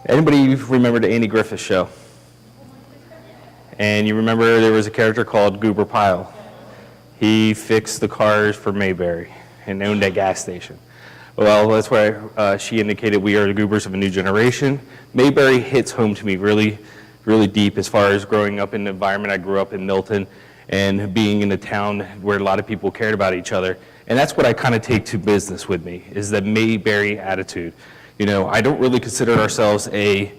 Anybody remember the Andy Griffith Show? And you remember there was a character called Goober Pyle. He fixed the cars for Mayberry and owned that gas station. Well, that's why she indicated we are the Goobers of a new generation. Mayberry hits home to me really, really deep as far as growing up in the environment. I grew up in Milton and being in a town where a lot of people cared about each other. And that's what I kind of take to business with me, is the Mayberry attitude. You know, I don't really consider ourselves a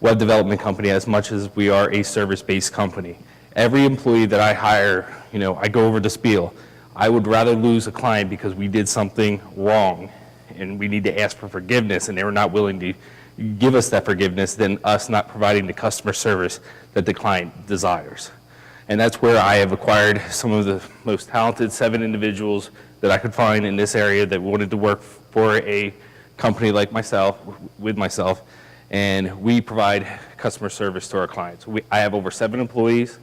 web development company as much as we are a service-based company. Every employee that I hire, you know, I go over the spiel. I would rather lose a client because we did something wrong and we need to ask for forgiveness and they were not willing to give us that forgiveness than us not providing the customer service that the client desires. And that's where I have acquired some of the most talented 7 individuals that I could find in this area that wanted to work for a company like myself, with myself, and we provide customer service to our clients. I have over 7 employees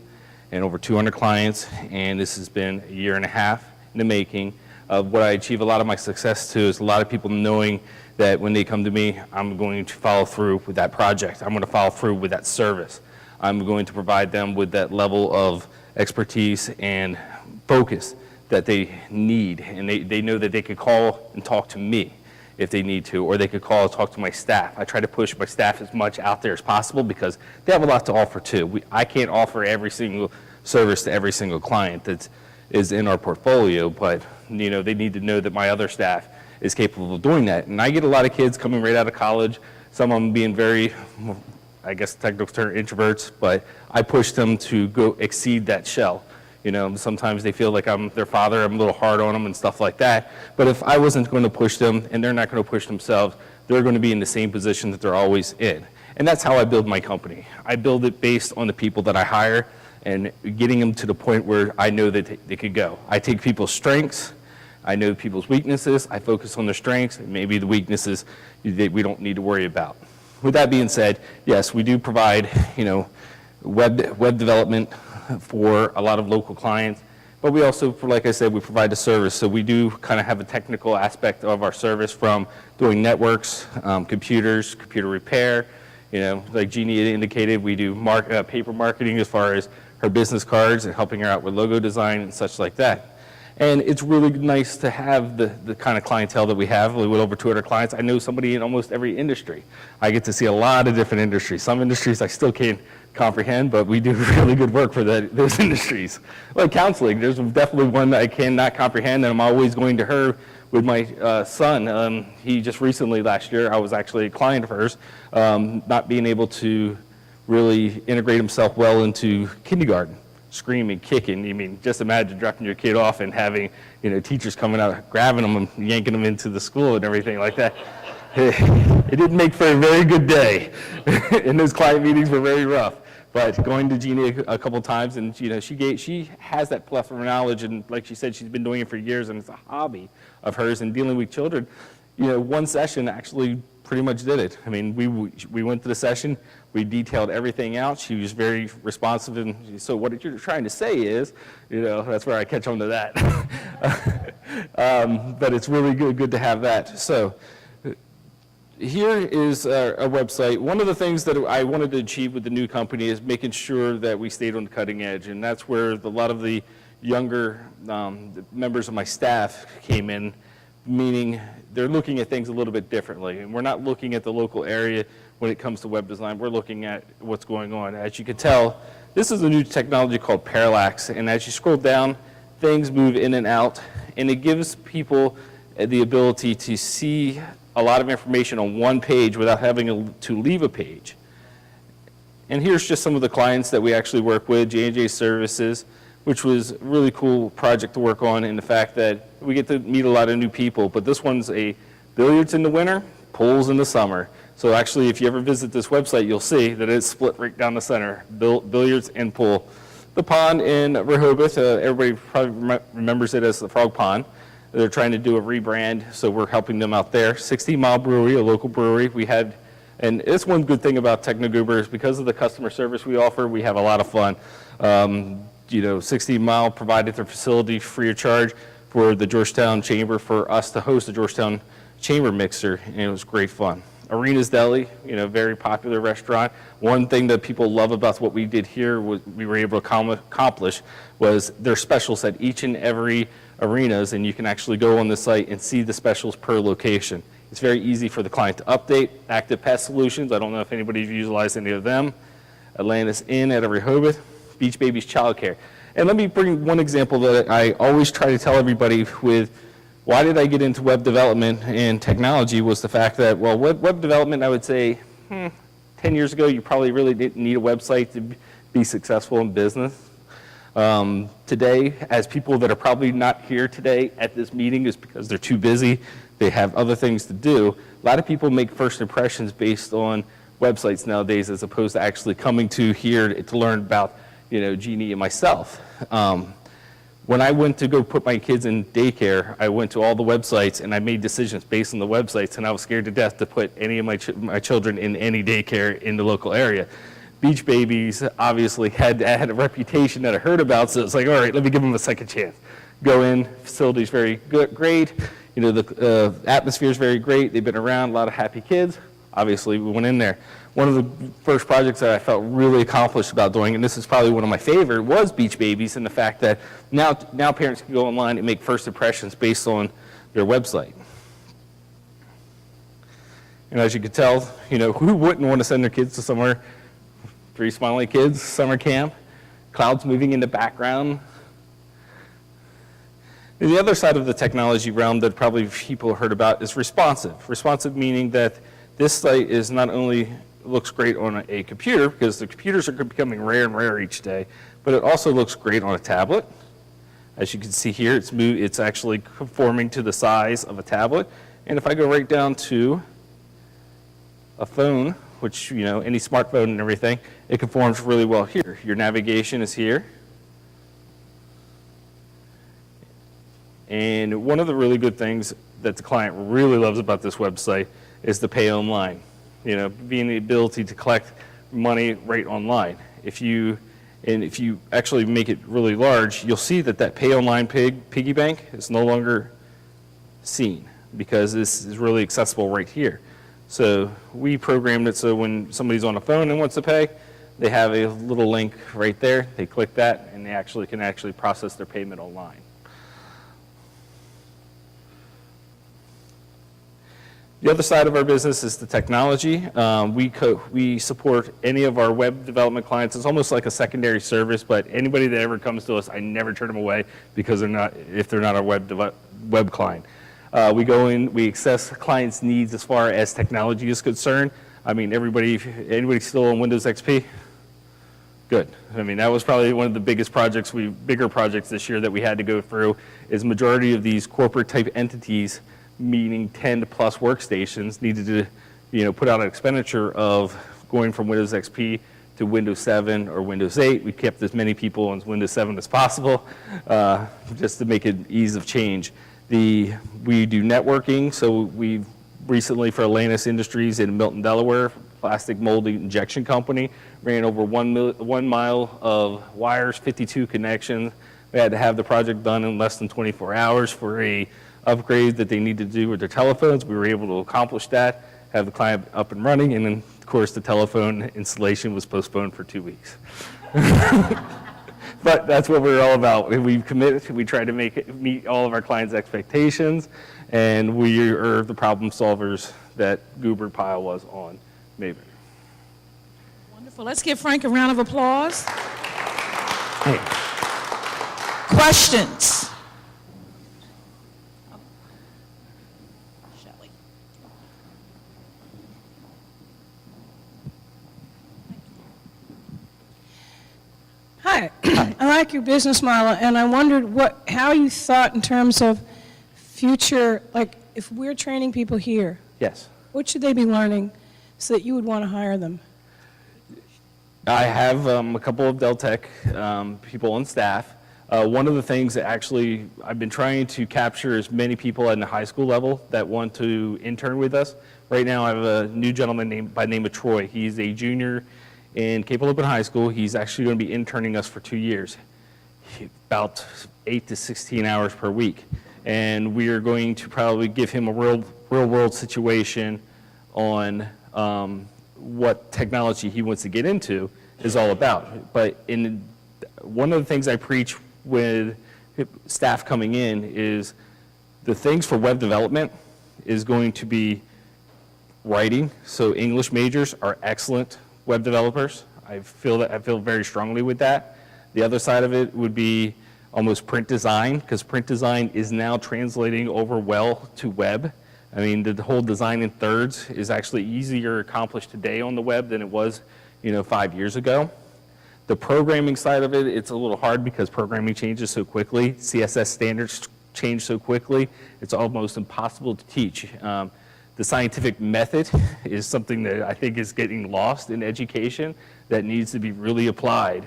and over 200 clients, and this has been a year and a half in the making. What I achieve a lot of my success to is a lot of people knowing that when they come to me, I'm going to follow through with that project. I'm going to follow through with that service. I'm going to provide them with that level of expertise and focus that they need, and they know that they could call and talk to me if they need to, or they could call and talk to my staff. I try to push my staff as much out there as possible because they have a lot to offer too. I can't offer every single service to every single client that is in our portfolio, but you know, they need to know that my other staff is capable of doing that. And I get a lot of kids coming right out of college, some of them being very, I guess technical term, introverts, but I push them to go exceed that shell. You know, sometimes they feel like I'm their father, I'm a little hard on them and stuff like that. But if I wasn't going to push them and they're not going to push themselves, they're going to be in the same position that they're always in. And that's how I build my company. I build it based on the people that I hire and getting them to the point where I know that they could go. I take people's strengths, I know people's weaknesses, I focus on their strengths, and maybe the weaknesses that we don't need to worry about. With that being said, yes, we do provide, you know, web development for a lot of local clients, but we also, like I said, we provide a service. So we do kind of have a technical aspect of our service, from doing networks, computers, computer repair. You know, like Jeannie indicated, we do paper marketing as far as her business cards and helping her out with logo design and such like that. And it's really nice to have the kind of clientele that we have with over 200 clients. I know somebody in almost every industry. I get to see a lot of different industries. Some industries I still can't comprehend, but we do really good work for those industries. Like counseling, there's definitely one that I cannot comprehend, and I'm always going to her with my son. He just recently, last year, I was actually a client of hers, not being able to really integrate himself well into kindergarten. Screaming, kicking. I mean, just imagine dropping your kid off and having, you know, teachers coming out, grabbing them and yanking them into the school and everything like that. It didn't make for a very good day, and those client meetings were very rough. But going to Jeannie a couple times, and you know, she has that plethora of knowledge, and like she said, she's been doing it for years, and it's a hobby of hers. And dealing with children, you know, one session actually pretty much did it. I mean, we went to the session, we detailed everything out. She was very responsive, and so what you're trying to say is, you know, that's where I catch on to that. But it's really good to have that. So here is our website. One of the things that I wanted to achieve with the new company is making sure that we stayed on the cutting edge, and that's where a lot of the younger members of my staff came in, meaning they're looking at things a little bit differently. And we're not looking at the local area when it comes to web design. We're looking at what's going on. As you can tell, this is a new technology called parallax, and as you scroll down, things move in and out, and it gives people the ability to see a lot of information on one page without having to leave a page. And here's just some of the clients that we actually work with. J&J Services, which was a really cool project to work on, in the fact that we get to meet a lot of new people. But this one's a billiards in the winter, pools in the summer. So actually, if you ever visit this website, you'll see that it's split right down the center, billiards and pool. The pond in Rehoboth, everybody probably remembers it as the Frog Pond. They're trying to do a rebrand, so we're helping them out there. 16 Mile Brewery, a local brewery. We had, and it's one good thing about Techno Goobers, because of the customer service we offer, we have a lot of fun. You know, 16 Mile provided their facility free of charge for the Georgetown Chamber for us to host the Georgetown Chamber Mixer, and it was great fun. Arena's Deli, very popular restaurant. One thing that people love about what we did here, was we were able to accomplish, was their specials at each and every Arenas, and you can actually go on the site and see the specials per location. It's very easy for the client to update. Active Pest Solutions, I don't know if anybody's utilized any of them. Atlantis Inn at Rehoboth, Beach Babies Childcare. And let me bring one example that I always try to tell everybody with why did I get into web development and technology, was the fact that, well, web development, I would say 10 years ago, you probably really didn't need a website to be successful in business. Today, as people that are probably not here today at this meeting is because they're too busy, they have other things to do. A lot of people make first impressions based on websites nowadays as opposed to actually coming to here to learn about, Jeannie and myself. When I went to go put my kids in daycare, I went to all the websites and I made decisions based on the websites, and I was scared to death to put any of my children in any daycare in the local area. Beach Babies obviously had a reputation that I heard about, so it's like, all right, let me give them a second chance. Go in, facility's very good, great, the atmosphere is very great, they've been around, a lot of happy kids. Obviously, we went in there. One of the first projects that I felt really accomplished about doing, and this is probably one of my favorite, was Beach Babies, and the fact that now parents can go online and make first impressions based on their website. And as you can tell, who wouldn't want to send their kids to somewhere? 3 Smiley Kids, summer camp, clouds moving in the background. And the other side of the technology realm that probably people heard about is responsive. Responsive meaning that this site is not only looks great on a computer, because the computers are becoming rare and rare each day, but it also looks great on a tablet. As you can see here, it's actually conforming to the size of a tablet. And if I go right down to a phone, which, any smartphone and everything, it conforms really well here. Your navigation is here. And one of the really good things that the client really loves about this website is the pay online. Being the ability to collect money right online. If you actually make it really large, you'll see that pay online piggy bank is no longer seen because this is really accessible right here. So we programmed it so when somebody's on the phone and wants to pay, they have a little link right there. They click that, and they can actually process their payment online. The other side of our business is the technology. We support any of our web development clients. It's almost like a secondary service, but anybody that ever comes to us, I never turn them away because if they're not our web client. We go in, we assess clients' needs as far as technology is concerned. I mean, anybody still on Windows XP? Good. I mean, that was probably one of the bigger projects this year that we had to go through, is majority of these corporate type entities, meaning 10 plus workstations, needed to, put out an expenditure of going from Windows XP to Windows 7 or Windows 8. We kept as many people on Windows 7 as possible, just to make it ease of change. We do networking, so we've recently, for Atlantis Industries in Milton, Delaware, plastic mold injection company, ran over 1 mile of wires, 52 connections. We had to have the project done in less than 24 hours for a upgrade that they needed to do with their telephones. We were able to accomplish that, have the client up and running, and then, of course, the telephone installation was postponed for 2 weeks. But that's what we're all about. We commit, we try to meet all of our clients' expectations, and we are the problem solvers that Goober Pile was on Mayberry. Wonderful. Let's give Frank a round of applause. Hey. Questions? Shelley. Hi. I like your business model, and I wondered how you thought in terms of future, like if we're training people here, Yes. what should they be learning so that you would want to hire them? I have a couple of Deltec people on staff. One of the things that actually I've been trying to capture as many people at the high school level that want to intern with us. Right now I have a new gentleman by the name of Troy. He's a junior in Cape Open High School. He's actually going to be interning us for 2 years, about 8 to 16 hours per week. And we are going to probably give him a real world situation on what technology he wants to get into is all about. But one of the things I preach with staff coming in is the things for web development is going to be writing. So English majors are excellent web developers. I feel very strongly with that. The other side of it would be almost print design, because print design is now translating over well to web. I mean, the whole design in thirds is actually easier accomplished today on the web than it was, 5 years ago. The programming side of it, it's a little hard because programming changes so quickly. CSS standards change so quickly, it's almost impossible to teach. The scientific method is something that I think is getting lost in education that needs to be really applied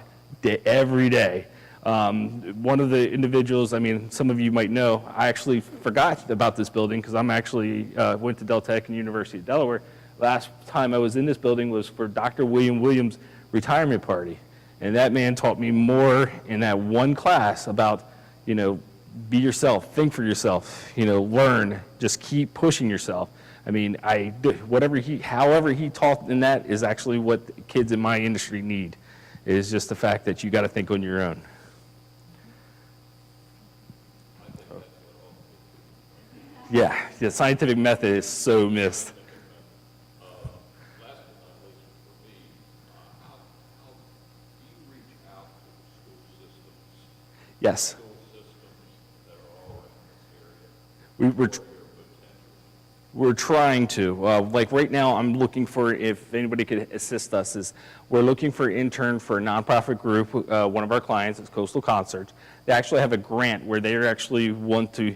every day. One of the individuals, some of you might know, I actually forgot about this building because I'm actually went to Del Tech and University of Delaware. Last time I was in this building was for Dr. William Williams' retirement party. And that man taught me more in that one class about, be yourself, think for yourself, learn, just keep pushing yourself. However he taught in that is actually what kids in my industry need, is just the fact that you got to think on your own. Yeah, the scientific method is so missed. Yes. We're trying to. Like right now, I'm looking for, if anybody could assist us, we're looking for an intern for a nonprofit group. One of our clients is Coastal Concerts. They actually have a grant where they actually want to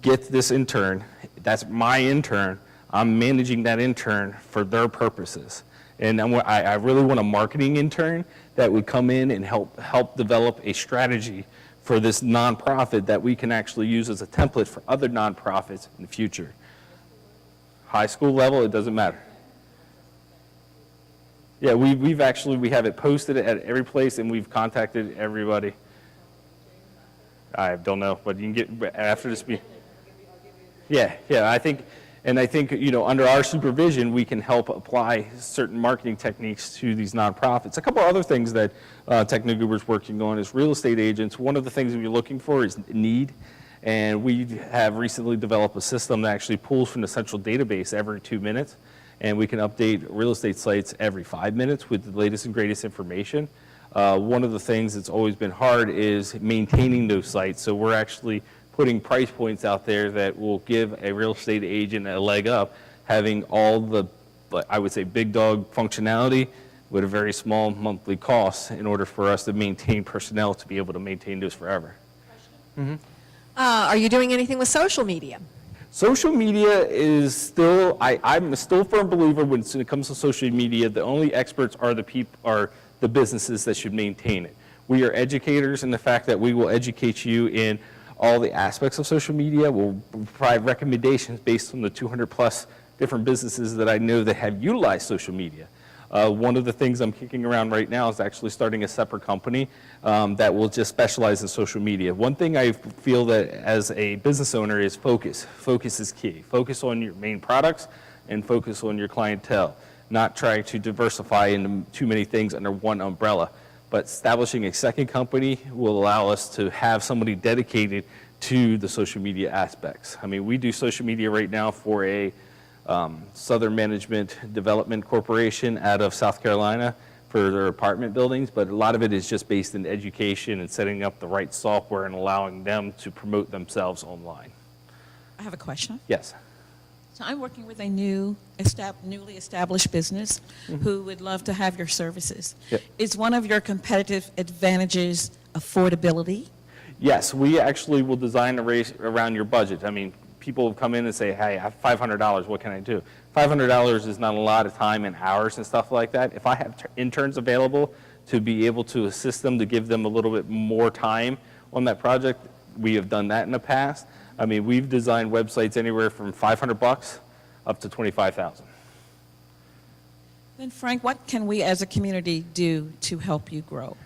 get this intern. That's my intern. I'm managing that intern for their purposes. And I really want a marketing intern that would come in and help develop a strategy for this nonprofit that we can actually use as a template for other nonprofits in the future. High school level, it doesn't matter. Yeah, we have it posted at every place, and we've contacted everybody. I don't know, but you can get after this meeting. Yeah, I think under our supervision, we can help apply certain marketing techniques to these nonprofits. A couple other things that Techno Goober's working on is real estate agents. One of the things we're looking for is need, and we have recently developed a system that actually pulls from the central database every 2 minutes, and we can update real estate sites every 5 minutes with the latest and greatest information. One of the things that's always been hard is maintaining those sites, so we're actually putting price points out there that will give a real estate agent a leg up, having all the, I would say, big dog functionality with a very small monthly cost in order for us to maintain personnel to be able to maintain those forever. Mm-hmm. Are you doing anything with social media? Social media is still, I'm still a firm believer when it comes to social media, the only experts are the businesses that should maintain it. We are educators in the fact that we will educate you in all the aspects of social media. We'll provide recommendations based on the 200 plus different businesses that I know that have utilized social media. One of the things I'm kicking around right now is actually starting a separate company that will just specialize in social media. One thing I feel that as a business owner is focus. Focus is key. Focus on your main products and focus on your clientele. Not try to diversify into too many things under one umbrella. But establishing a second company will allow us to have somebody dedicated to the social media aspects. We do social media right now for a Southern Management Development Corporation out of South Carolina for their apartment buildings, but a lot of it is just based in education and setting up the right software and allowing them to promote themselves online. I have a question. Yes. So I'm working with a newly established business who would love to have your services. Yep. Is one of your competitive advantages affordability? Yes, we actually will design a race around your budget. People come in and say, hey, I have $500, what can I do? $500 is not a lot of time and hours and stuff like that. If I have interns available to be able to assist them, to give them a little bit more time on that project, we have done that in the past. We've designed websites anywhere from $500 up to $25,000. Then Frank, what can we as a community do to help you grow?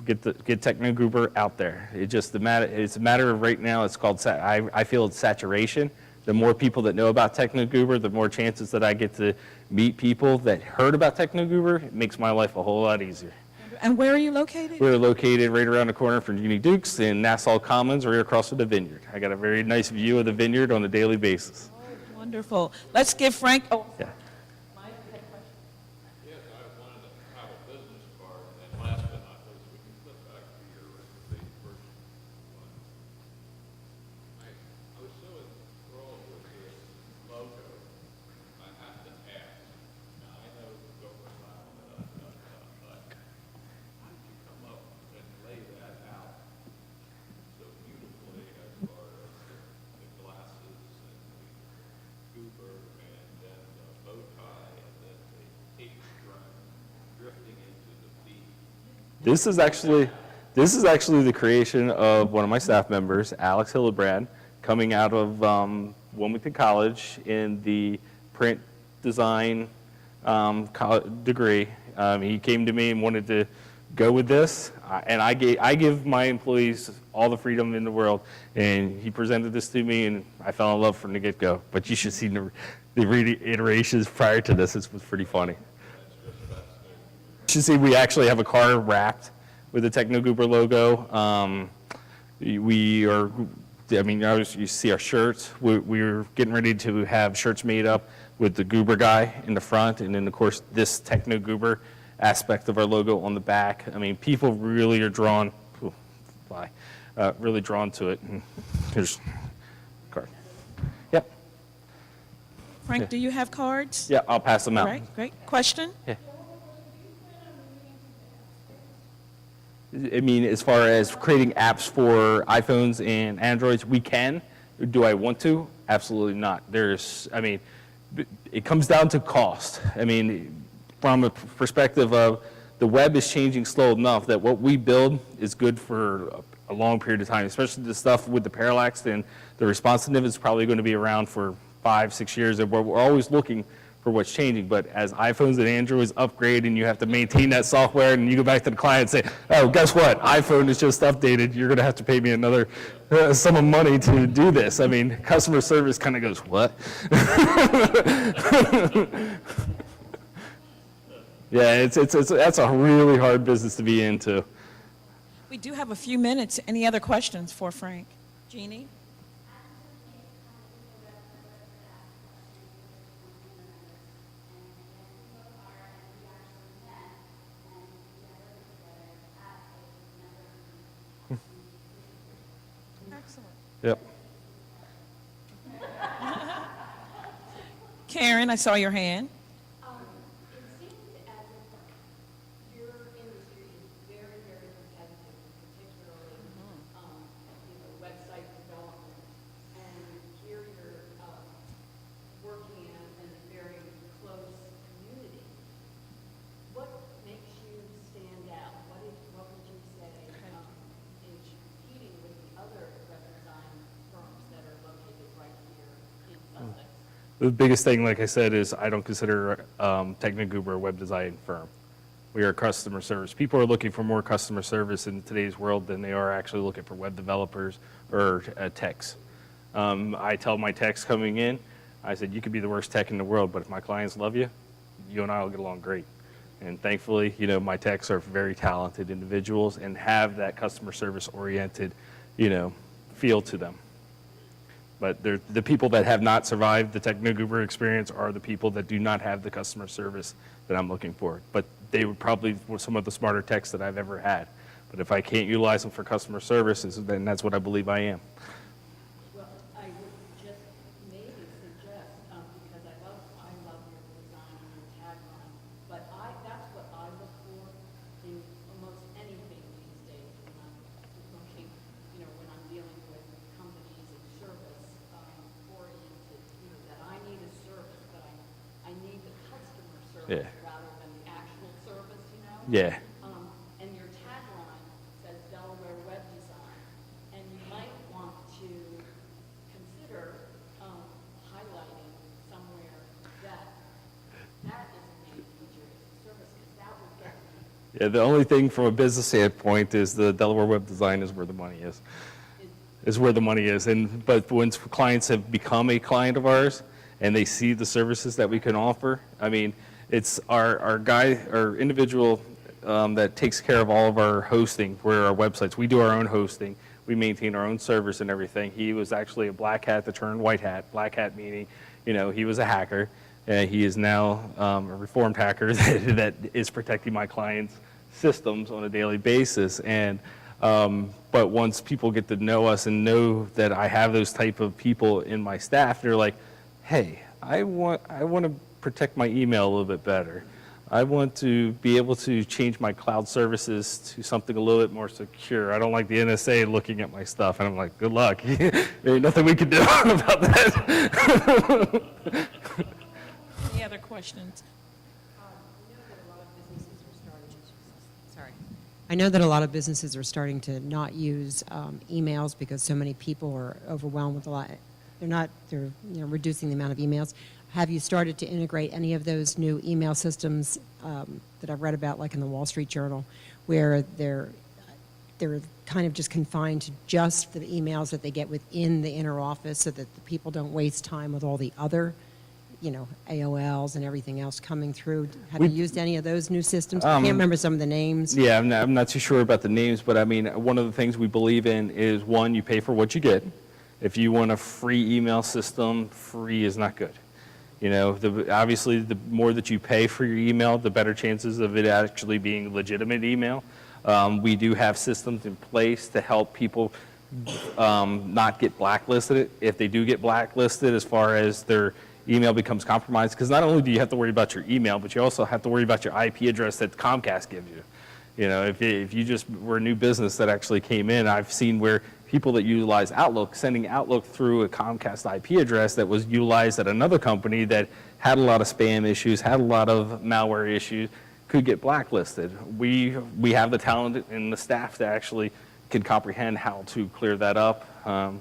Get Techno Goober out there. It's a matter of right now, it's called, I feel it's saturation. The more people that know about Techno Goober, the more chances that I get to meet people that heard about Techno Goober. It makes my life a whole lot easier. And where are you located? We're located right around the corner from Uni Dukes in Nassau Commons, right across from the vineyard. I got a very nice view of the vineyard on a daily basis. Wonderful. Let's give Frank, oh, Yeah. Yes, I wanted to have a business card, and last but not least, we can flip back to your the first one. I was so enthralled with this logo, I have to ask. Now, I know the Goober style, but how did you come up and lay that out so beautifully as far as the glasses and the Goober and then the bow tie and then the tape drifting into the beat? This is actually the creation of one of my staff members, Alex Hillebrand, coming out of Wilmington College in the print design degree. He came to me and wanted to go with this, and I give my employees all the freedom in the world, and he presented this to me, and I fell in love from the get-go. But you should see the iterations prior to this. It was pretty funny. You should see we actually have a car wrapped with the Techno Goober logo. We are, I mean, you see our shirts. We're getting ready to have shirts made up with the Goober guy in the front, and then of course this Techno Goober aspect of our logo on the back. I mean, people really are drawn, really drawn to it. And here's a card. Yep. Frank, Yeah. do you have cards? Yeah, I'll pass them All out. right, great. Question? Yeah. I mean, as far as creating apps for iPhones and Androids, we can. Do I want to? Absolutely not. I mean, it comes down to cost. I mean, from a perspective of the web is changing slow enough that what we build is good for a long period of time, especially the stuff with the parallax, and the responsiveness is probably going to be around for 5-6 years, and we're always looking for what's changing. But as iPhones and Androids upgrade and you have to maintain that software, and you go back to the client and say, oh, guess what? iPhone is just updated. You're going to have to pay me another sum of money to do this. I mean, customer service kind of goes, what? Yeah, that's a really hard business to be into. We do have a few minutes. Any other questions for Frank? Jeannie? Excellent. Yep. Karen, I saw your hand. It seems as if your industry is very, very competitive, particularly, website development. And here you're working in a very close community. What makes you stand out? What would you say is competing with the other web design firms that are located right here in Sussex? The biggest thing, like I said, is I don't consider Techno Goober a web design firm. We are customer service. People are looking for more customer service in today's world than they are actually looking for web developers or techs. I tell my techs coming in, I said, you could be the worst tech in the world, but if my clients love you, you and I will get along great. And thankfully, my techs are very talented individuals and have that customer service oriented, feel to them. But the people that have not survived the Techno Goober experience are the people that do not have the customer service that I'm looking for. But they were probably some of the smarter techs that I've ever had. But if I can't utilize them for customer services, then that's what I believe I am. Well, I would just maybe suggest, because I love your design and your tagline, but that's what I look for in almost anything these days when I'm looking, when I'm dealing with companies and service oriented, that I need a service, but I need the customer service rather than the actual service, Yeah. And your tagline says Delaware web design, and you might want to consider highlighting somewhere that is a main feature is the service, because that would get me. Yeah, the only thing from a business standpoint is the Delaware web design is where the money is. is where the money is. But once clients have become a client of ours and they see the services that we can offer, I mean, it's our individual that takes care of all of our hosting for our websites. We do our own hosting. We maintain our own servers and everything. He was actually a black hat that turned white hat. Black hat meaning, he was a hacker. He is now a reformed hacker that is protecting my clients' systems on a daily basis. But once people get to know us and know that I have those type of people in my staff, they're like, hey, I want to protect my email a little bit better. I want to be able to change my cloud services to something a little bit more secure. I don't like the NSA looking at my stuff. And I'm like, good luck. There ain't nothing we can do about that. Any other questions? I know that a lot of businesses are starting to not use emails because so many people are overwhelmed with a lot. They're reducing the amount of emails. Have you started to integrate any of those new email systems that I've read about, like in the Wall Street Journal, where they're kind of just confined to just the emails that they get within the inner office, so that the people don't waste time with all the other, AOLs and everything else coming through? Have you used any of those new systems? I can't remember some of the names. Yeah, I'm not too sure about the names, but I mean, one of the things we believe in is, one, you pay for what you get. If you want a free email system, free is not good. Obviously, the more that you pay for your email, the better chances of it actually being legitimate email. We do have systems in place to help people not get blacklisted if they do get blacklisted, as far as their email becomes compromised. Because not only do you have to worry about your email, but you also have to worry about your IP address that Comcast gives you. If you just were a new business that actually came in, I've seen where people that utilize Outlook, sending Outlook through a Comcast IP address that was utilized at another company that had a lot of spam issues, had a lot of malware issues, could get blacklisted. We have the talent and the staff that actually can comprehend how to clear that up.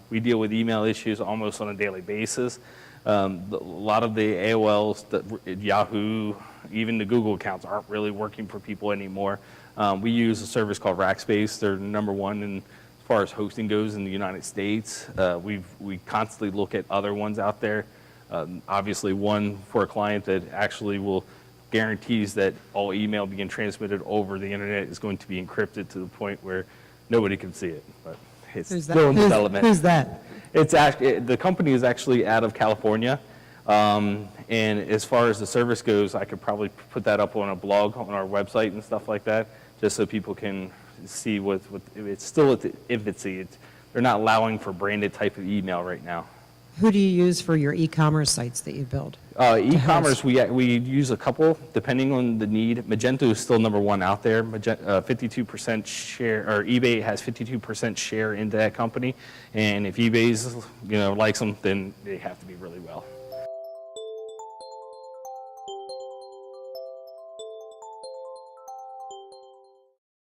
We deal with email issues almost on a daily basis. A lot of the AOLs, Yahoo, even the Google accounts aren't really working for people anymore. We use a service called Rackspace. They're number one as far as hosting goes in the United States. We constantly look at other ones out there. Obviously, one for a client that actually guarantees that all email being transmitted over the internet is going to be encrypted to the point where nobody can see it. But it's still in development. Who's that? It's actually, the company is actually out of California. And as far as the service goes, I could probably put that up on a blog on our website and stuff like that, just so people can see what it's still at the infancy. They're not allowing for branded type of email right now. Who do you use for your e-commerce sites that you build? E-commerce, we use a couple depending on the need. Magento is still number one out there. 52% share, or eBay has 52% share into that company. And if eBay's likes them, then they have to be really well.